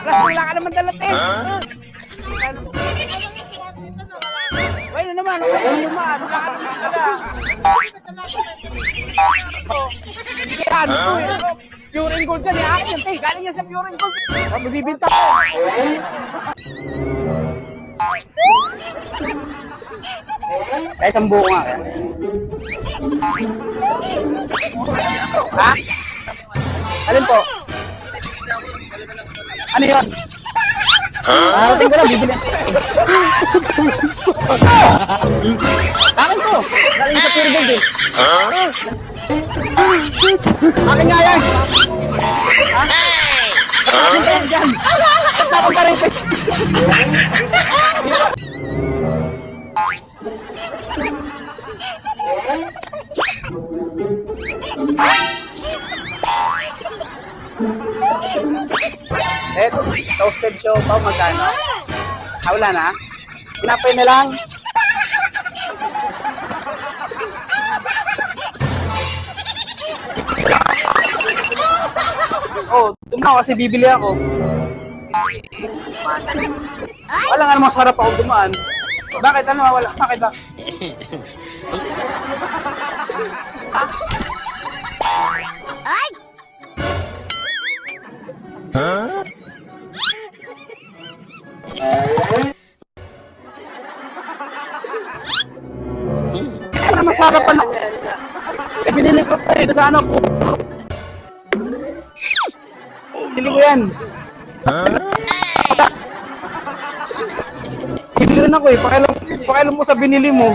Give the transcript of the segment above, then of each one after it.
Wala ka naman dalat eh. Ay, ano naman? Wala ka naman dala. Yan, pure and gold yan. Akin yan, te. Galing yan sa pure and gold. Mabibinta ko. Ay, isang buo nga. Ha? Alin po? Ano yun? Tingin ko lang, bibili. Akin to. Galing sa pure gold eh. Akin nga yan. Ha? Akin ka yan dyan. Akin ka rin. Toasted siopaw, magkano? Wala na? Pinapay na lang? Oh, dumaan kasi bibili ako. Wala nga namang sarap ako dumaan. Bakit? Ano? Wala. Bakit ba? Ay! Huh? Ano masarap pa na? Eh, binili ko pa ito sa ano po. Binili ko yan. Binili rin ako eh. Pakailan mo sa binili mo.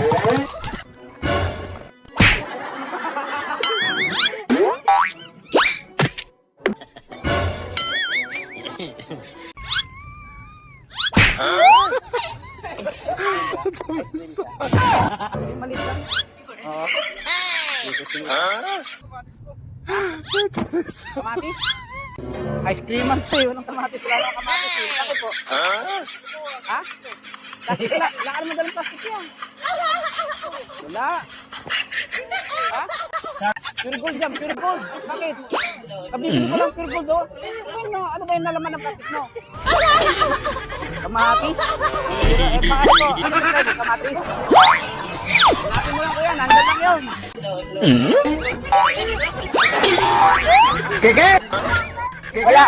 Malit lang. Oo. Kamatis? Ice cream man tayo. Walang kamatis. Wala lang kamatis eh. Bakit po? Ha? Plastic wala. Wala ka naman dalang plastic yan. Wala. Ha? Pure gold yan. Pure gold. Bakit? Kabibili ko lang pure gold doon. Ano ba yung nalaman ng plastic mo? Kamatis? Eh, bakit po? Ano ba yung kamatis? Hanapin mo lang ko yan. Nandun lang yun. Keke? Wala